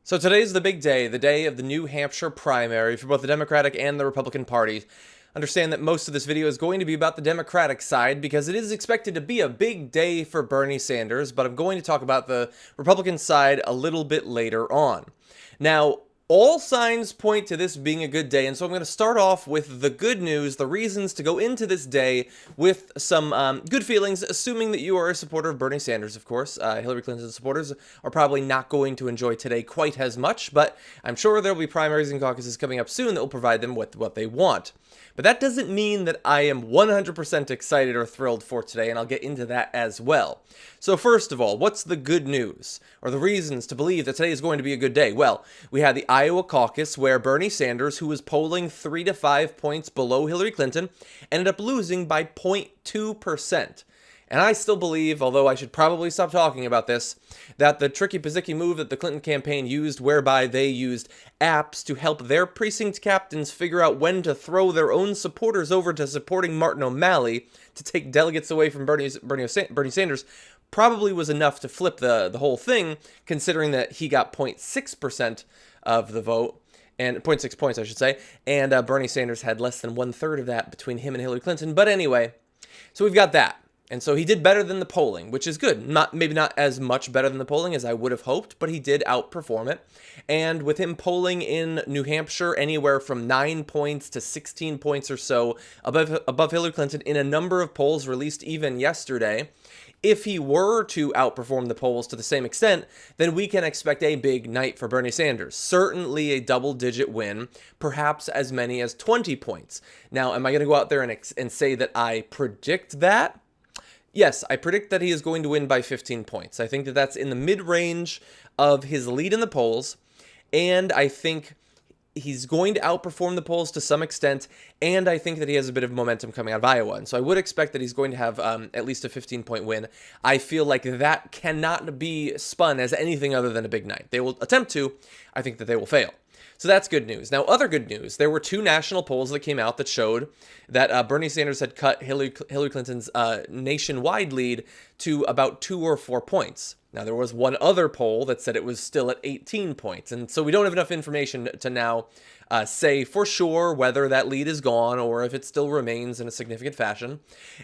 So today's the big day, the day of the New Hampshire primary for both the Democratic and the Republican parties. Understand that most of this video is going to be about the Democratic side because it is expected to be a big day for Bernie Sanders, but I'm going to talk about the Republican side a little bit later on. Now, all signs point to this being a good day, and so I'm going to start off with the good news, the reasons to go into this day with some good feelings, assuming that you are a supporter of Bernie Sanders, of course. Hillary Clinton's supporters are probably not going to enjoy today quite as much, but I'm sure there will be primaries and caucuses coming up soon that will provide them with what they want. But that doesn't mean that I am 100% excited or thrilled for today, and I'll get into that as well. So first of all, what's the good news, or the reasons to believe that today is going to be a good day? Well, we had the Iowa caucus where Bernie Sanders, who was polling 3 to 5 points below Hillary Clinton, ended up losing by 0.2%. And I still believe, although I should probably stop talking about this, that the tricky-pizzicky move that the Clinton campaign used, whereby they used apps to help their precinct captains figure out when to throw their own supporters over to supporting Martin O'Malley to take delegates away from Bernie Sanders, probably was enough to flip the whole thing, considering that he got 0.6% of the vote, and 0.6 points, I should say, and Bernie Sanders had less than 1/3 of that between him and Hillary Clinton. But anyway, so we've got that. And so he did better than the polling, which is good. Maybe not as much better than the polling as I would have hoped, but he did outperform it. And with him polling in New Hampshire anywhere from 9 points to 16 points or so above Hillary Clinton in a number of polls released even yesterday, if he were to outperform the polls to the same extent, then we can expect a big night for Bernie Sanders. Certainly a double-digit win, perhaps as many as 20 points. Now, am I going to go out there and say that I predict that? Yes, I predict that he is going to win by 15 points. I think that that's in the mid-range of his lead in the polls, and I think he's going to outperform the polls to some extent, and I think that he has a bit of momentum coming out of Iowa. And so I would expect that he's going to have at least a 15-point win. I feel like that cannot be spun as anything other than a big night. They will attempt to. I think that they will fail. So that's good news. Now, other good news. There were two national polls that came out that showed that Bernie Sanders had cut Hillary Clinton's nationwide lead to about 2 or 4 points. Now, there was one other poll that said it was still at 18 points. And so we don't have enough information to now say for sure whether that lead is gone or if it still remains in a significant fashion.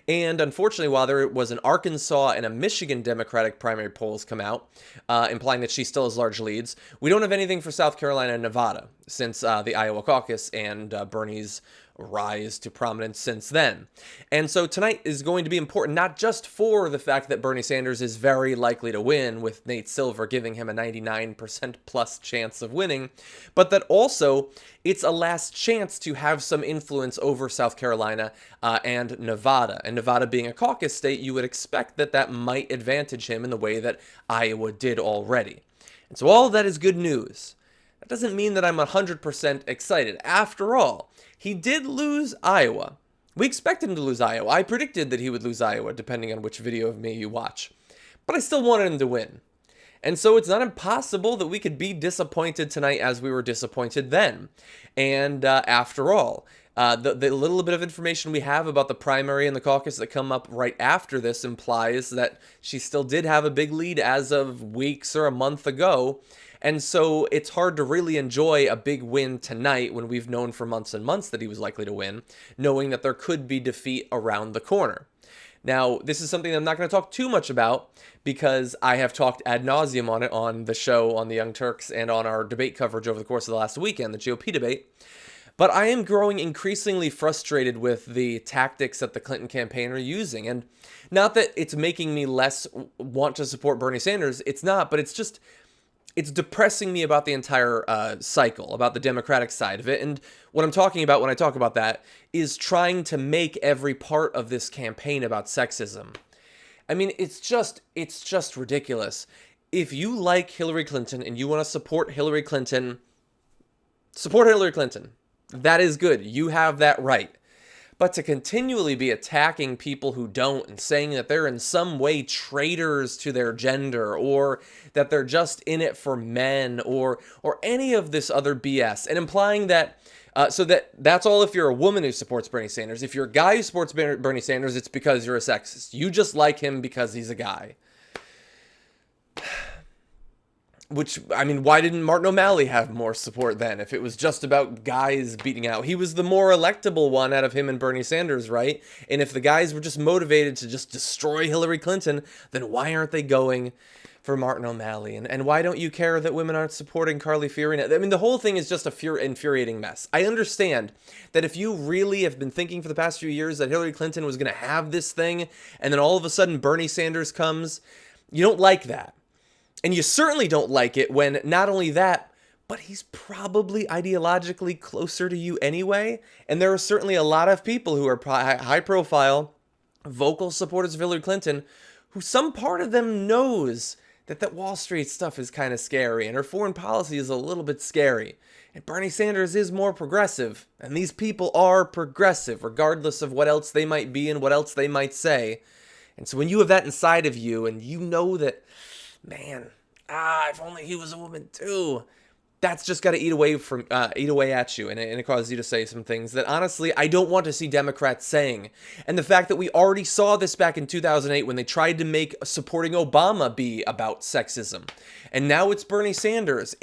And unfortunately, while there was an Arkansas and a Michigan Democratic primary polls come out, implying that she still has large leads, we don't have anything for South Carolina and Nevada since the Iowa caucus and Bernie's rise to prominence since then. And so tonight is going to be important not just for the fact that Bernie Sanders is very likely to win, with Nate Silver giving him a 99% plus chance of winning, but that also it's a last chance to have some influence over South Carolina and Nevada. And Nevada being a caucus state, you would expect that that might advantage him in the way that Iowa did already. And so all of that is good news. That doesn't mean that I'm 100% excited. After all, he did lose Iowa. We expected him to lose Iowa. I predicted that he would lose Iowa, depending on which video of me you watch. But I still wanted him to win. And so it's not impossible that we could be disappointed tonight as we were disappointed then. And after all, the little bit of information we have about the primary and the caucus that come up right after this implies that she still did have a big lead as of weeks or a month ago. And so it's hard to really enjoy a big win tonight when we've known for months and months that he was likely to win, knowing that there could be defeat around the corner. Now, this is something I'm not going to talk too much about because I have talked ad nauseum on it on the show, on the Young Turks, and on our debate coverage over the course of the last weekend, the GOP debate. But I am growing increasingly frustrated with the tactics that the Clinton campaign are using. And not that it's making me less want to support Bernie Sanders. It's not, but it's depressing me about the entire cycle, about the Democratic side of it. And what I'm talking about when I talk about that is trying to make every part of this campaign about sexism. I mean, it's just ridiculous. If you like Hillary Clinton and you want to support Hillary Clinton, support Hillary Clinton. That is good. You have that right. But to continually be attacking people who don't and saying that they're in some way traitors to their gender or that they're just in it for men or any of this other BS and implying that that's all if you're a woman who supports Bernie Sanders. If you're a guy who supports Bernie Sanders, it's because you're a sexist. You just like him because he's a guy. Which, I mean, why didn't Martin O'Malley have more support then if it was just about guys beating out? He was the more electable one out of him and Bernie Sanders, right? And if the guys were just motivated to just destroy Hillary Clinton, then why aren't they going for Martin O'Malley? And why don't you care that women aren't supporting Carly Fiorina? I mean, the whole thing is just a infuriating mess. I understand that if you really have been thinking for the past few years that Hillary Clinton was going to have this thing, and then all of a sudden Bernie Sanders comes, you don't like that. And you certainly don't like it when not only that, but he's probably ideologically closer to you anyway. And there are certainly a lot of people who are high profile, vocal supporters of Hillary Clinton, who some part of them knows that that Wall Street stuff is kind of scary and her foreign policy is a little bit scary. And Bernie Sanders is more progressive. And these people are progressive, regardless of what else they might be and what else they might say. And so when you have that inside of you and you know that, man, if only he was a woman too, that's just got to eat away at you, and it causes you to say some things that honestly I don't want to see Democrats saying. And the fact that we already saw this back in 2008 when they tried to make supporting Obama be about sexism, and now it's Bernie Sanders.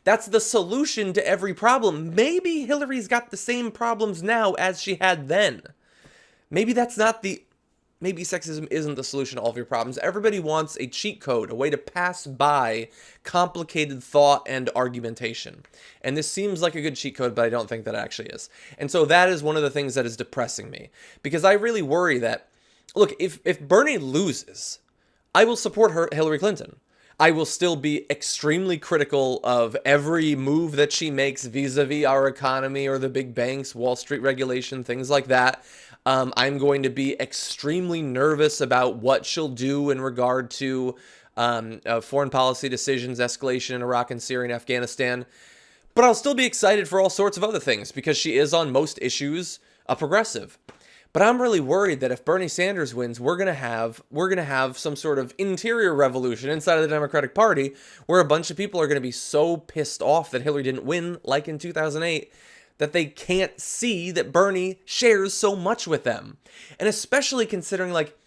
That's the solution to every problem. Maybe Hillary's got the same problems now as she had then. Maybe sexism isn't the solution to all of your problems. Everybody wants a cheat code, a way to pass by complicated thought and argumentation. And this seems like a good cheat code, but I don't think that it actually is. And so that is one of the things that is depressing me. Because I really worry that, look, if Bernie loses, I will support Hillary Clinton. I will still be extremely critical of every move that she makes vis-a-vis our economy or the big banks, Wall Street regulation, things like that. I'm going to be extremely nervous about what she'll do in regard to foreign policy decisions, escalation in Iraq and Syria and Afghanistan. But I'll still be excited for all sorts of other things because she is on most issues a progressive. But I'm really worried that if Bernie Sanders wins, we're gonna have some sort of interior revolution inside of the Democratic Party where a bunch of people are gonna be so pissed off that Hillary didn't win, like in 2008, that they can't see that Bernie shares so much with them. And especially considering, like,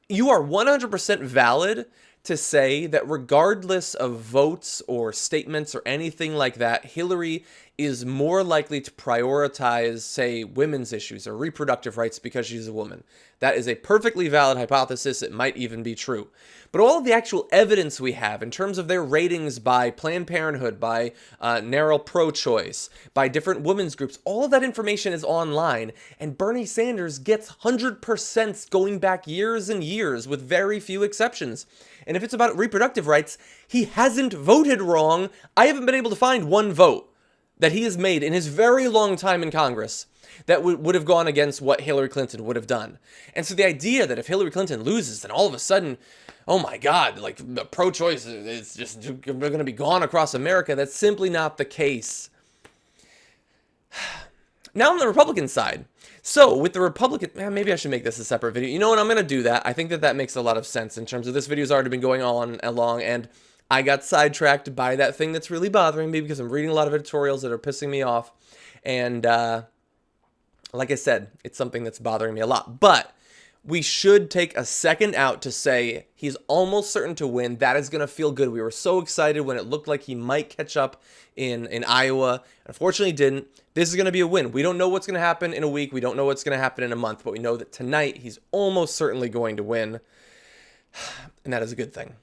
you are 100% valid to say that regardless of votes or statements or anything like that, Hillary is more likely to prioritize, say, women's issues or reproductive rights because she's a woman. That is a perfectly valid hypothesis. It might even be true. But all of the actual evidence we have in terms of their ratings by Planned Parenthood, by narrow pro-choice, by different women's groups, all of that information is online, and Bernie Sanders gets 100% going back years and years with very few exceptions. And if it's about reproductive rights, he hasn't voted wrong. I haven't been able to find one vote that he has made in his very long time in Congress that would have gone against what Hillary Clinton would have done. And so the idea that if Hillary Clinton loses, then all of a sudden, oh my God, like pro-choice is just going to be gone across America, that's simply not the case. Now on the Republican side. So with the Republican, maybe I should make this a separate video. You know what, I'm going to do that. I think that makes a lot of sense in terms of this video's already been going on along, and I got sidetracked by that thing that's really bothering me because I'm reading a lot of editorials that are pissing me off. And like I said, it's something that's bothering me a lot. But we should take a second out to say he's almost certain to win. That is going to feel good. We were so excited when it looked like he might catch up in Iowa. Unfortunately, he didn't. This is going to be a win. We don't know what's going to happen in a week. We don't know what's going to happen in a month. But we know that tonight he's almost certainly going to win. And that is a good thing.